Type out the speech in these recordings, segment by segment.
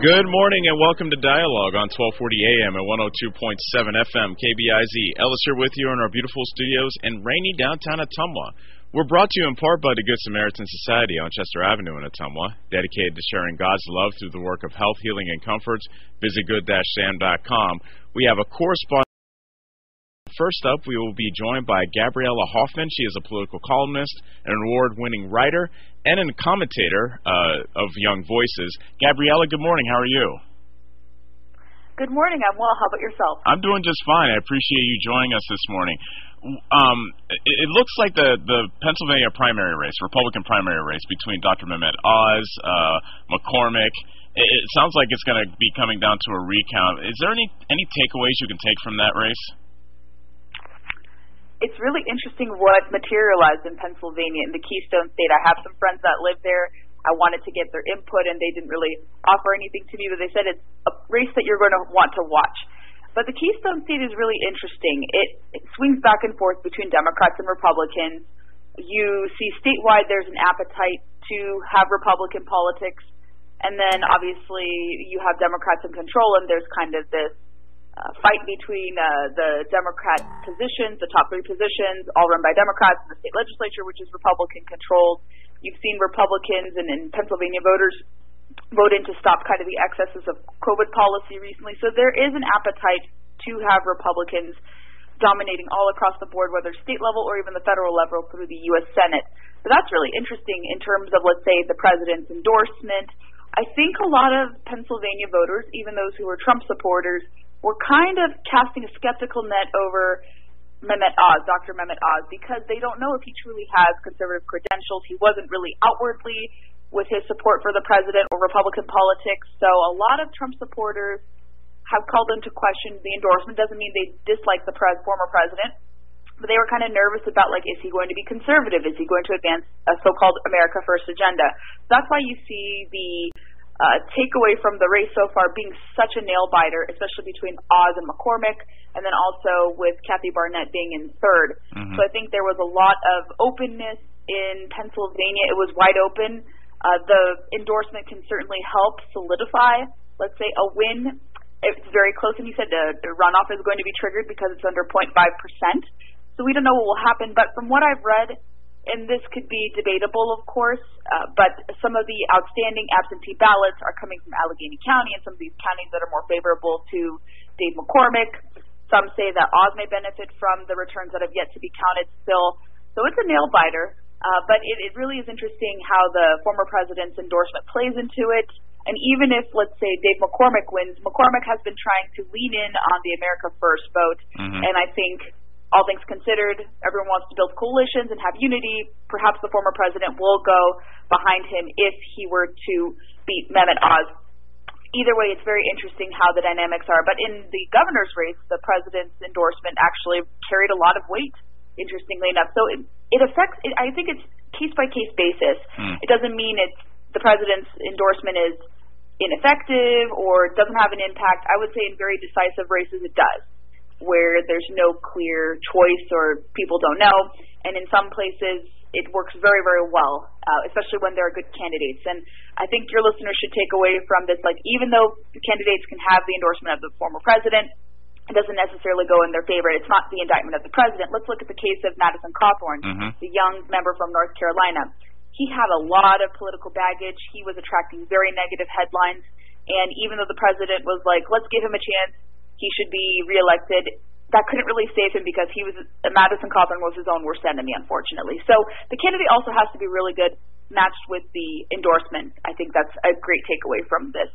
Good morning and welcome to Dialogue on 1240 AM and 102.7 FM KBIZ. Ellis here with you in our beautiful studios in rainy downtown Ottumwa. We're brought to you in part by the Good Samaritan Society on Chester Avenue in Ottumwa, dedicated to sharing God's love through the work of health, healing, and comforts. Visit good-sam.com. We have a correspondent. First up, we will be joined by Gabriella Hoffman. She is a political columnist, an award-winning writer, and a commentator of Young Voices. Gabriella, good morning. How are you? Good morning. I'm well. How about yourself? I'm doing just fine. I appreciate you joining us this morning. It looks like the Pennsylvania primary race, Republican primary race between Dr. Mehmet Oz, McCormick, it sounds like it's going to be coming down to a recount. Is there any takeaways you can take from that race? It's really interesting what materialized in Pennsylvania, in the Keystone State. I have some friends that live there. I wanted to get their input, and they didn't really offer anything to me, but they said it's a race that you're going to want to watch. But the Keystone State is really interesting. It swings back and forth between Democrats and Republicans. You see statewide there's an appetite to have Republican politics, and then obviously you have Democrats in control, and there's kind of this fight between the Democrat positions, the top three positions, all run by Democrats, in the state legislature, which is Republican-controlled. You've seen Republicans and Pennsylvania voters vote in to stop kind of the excesses of COVID policy recently. So there is an appetite to have Republicans dominating all across the board, whether state level or even the federal level through the U.S. Senate. So that's really interesting in terms of, let's say, the president's endorsement. I think a lot of Pennsylvania voters, even those who are Trump supporters, were kind of casting a skeptical net over Mehmet Oz, Dr. Mehmet Oz, because they don't know if he truly has conservative credentials. He wasn't really outwardly with his support for the president or Republican politics. So a lot of Trump supporters have called into question the endorsement. Doesn't mean they dislike the former president, but they were kind of nervous about, like, is he going to be conservative? Is he going to advance a so-called America First agenda? That's why you see the takeaway from the race so far being such a nail-biter, especially between Oz and McCormick, and then also with Kathy Barnett being in third. So I think there was a lot of openness in Pennsylvania. It was wide open. The endorsement can certainly help solidify, let's say, a win. It's very close, and you said the runoff is going to be triggered because it's under 0.5%. So we don't know what will happen, but from what I've read, and this could be debatable, of course, but some of the outstanding absentee ballots are coming from Allegheny County and some of these counties that are more favorable to Dave McCormick. Some say that Oz may benefit from the returns that have yet to be counted still. So it's a nail-biter, but it really is interesting how the former president's endorsement plays into it. And even if, let's say, Dave McCormick wins, McCormick has been trying to lean in on the America First vote, and I think, all things considered, everyone wants to build coalitions and have unity. Perhaps the former president will go behind him if he were to beat Mehmet Oz. Either way, it's very interesting how the dynamics are. But in the governor's race, the president's endorsement actually carried a lot of weight, interestingly enough. So it affects, I think it's case-by-case basis. It doesn't mean the president's endorsement is ineffective or doesn't have an impact. I would say in very decisive races it does, where there's no clear choice or people don't know. And in some places, it works very, very well, especially when there are good candidates. And I think your listeners should take away from this, like, even though the candidates can have the endorsement of the former president, it doesn't necessarily go in their favor. It's not the indictment of the president. Let's look at the case of Madison Cawthorn, the young member from North Carolina. He had a lot of political baggage. He was attracting very negative headlines. And even though the president was like, let's give him a chance, he should be reelected, that couldn't really save him because Madison Cawthorn was his own worst enemy, unfortunately. So the candidate also has to be really good, matched with the endorsement. I think that's a great takeaway from this.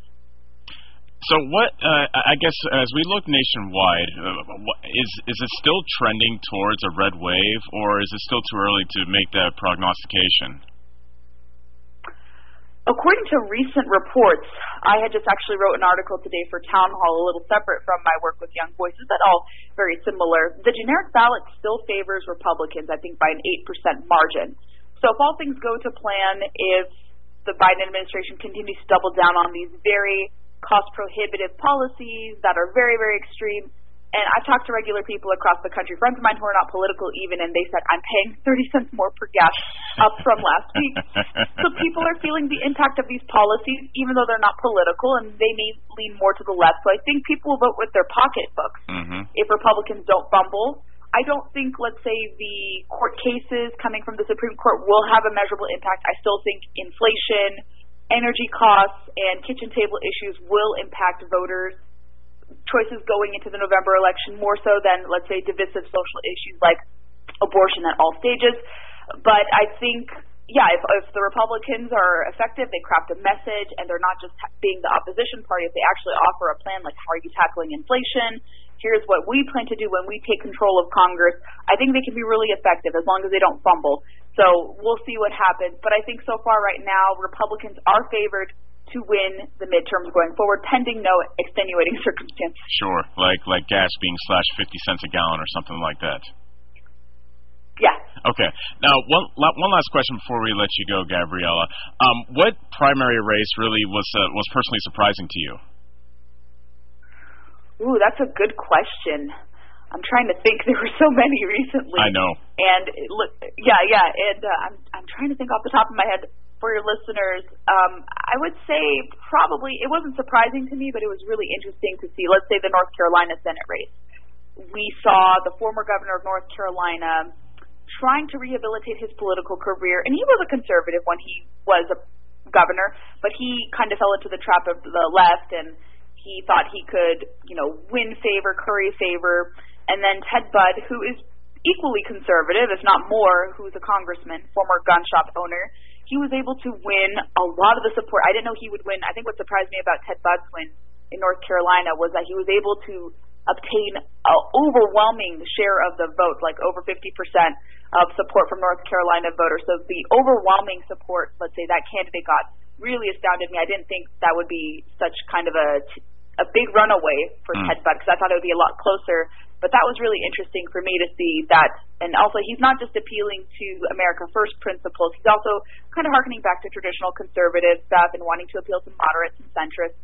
So what, I guess, as we look nationwide, is it still trending towards a red wave, or is it still too early to make that prognostication? According to recent reports, I had just actually wrote an article today for Town Hall, a little separate from my work with Young Voices, but all very similar. The generic ballot still favors Republicans, I think, by an 8% margin. So if all things go to plan, if the Biden administration continues to double down on these very cost-prohibitive policies that are very, very extreme, And I've talked to regular people across the country, friends of mine who are not political even, and they said, I'm paying 30 cents more per gas up from last week. So people are feeling the impact of these policies, even though they're not political, and they may lean more to the left. So I think people will vote with their pocketbooks if Republicans don't fumble. I don't think, let's say, the court cases coming from the Supreme Court will have a measurable impact. I still think inflation, energy costs, and kitchen table issues will impact voters' choices going into the November election more so than, let's say, divisive social issues like abortion at all stages. But I think, if the Republicans are effective, they craft a message, and they're not just being the opposition party. If they actually offer a plan like, how are you tackling inflation? Here's what we plan to do when we take control of Congress. I think they can be really effective as long as they don't fumble. So we'll see what happens. But I think so far right now, Republicans are favored to win the midterms going forward, pending no extenuating circumstances. Sure, like gas being slashed 50 cents a gallon or something like that. Yeah. Okay. Now, one last question before we let you go, Gabriela. What primary race really was personally surprising to you? Ooh, that's a good question. I'm trying to think. There were so many recently. I know. And and I'm trying to think off the top of my head. For your listeners, I would say probably it wasn't surprising to me, but it was really interesting to see, let's say, the North Carolina Senate race. We saw the former governor of North Carolina trying to rehabilitate his political career, and he was a conservative when he was a governor, but he kind of fell into the trap of the left, and he thought he could, win favor, curry favor. And then Ted Budd, who is equally conservative, if not more, who's a congressman, former gun shop owner, he was able to win a lot of the support. I didn't know he would win. I think what surprised me about Ted Budd's win in North Carolina was that he was able to obtain an overwhelming share of the vote, like over 50% of support from North Carolina voters. So the overwhelming support, let's say, that candidate got really astounded me. I didn't think that would be such kind of a big runaway for Ted Budd, because I thought it would be a lot closer. But that was really interesting for me to see that. And also, he's not just appealing to America First principles. He's also kind of hearkening back to traditional conservative stuff and wanting to appeal to moderates and centrists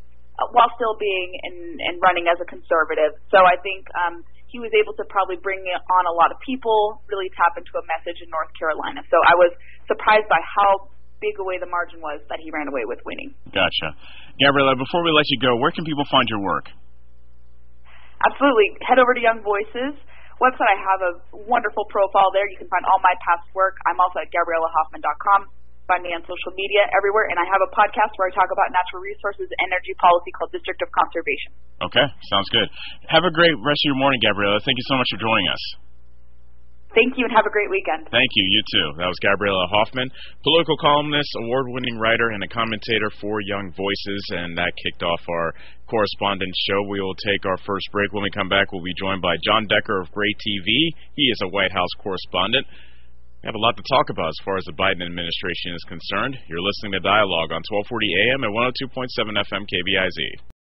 while still being and running as a conservative. So I think he was able to probably bring on a lot of people, really tap into a message in North Carolina. So I was surprised by how big away the margin was that he ran away with winning. Gotcha. Gabriela, before we let you go, where can people find your work? Absolutely. Head over to Young Voices website. I have a wonderful profile there. You can find all my past work. I'm also at GabrielaHoffman.com. Find me on social media everywhere. And I have a podcast where I talk about natural resources and energy policy called District of Conservation. Okay. Sounds good. Have a great rest of your morning, Gabriela. Thank you so much for joining us. Thank you, and have a great weekend. Thank you. You too. That was Gabriela Hoffman, political columnist, award-winning writer, and a commentator for Young Voices, and that kicked off our correspondent show. We will take our first break. When we come back, we'll be joined by John Decker of Gray TV. He is a White House correspondent. We have a lot to talk about as far as the Biden administration is concerned. You're listening to Dialogue on 1240 AM and 102.7 FM KBIZ.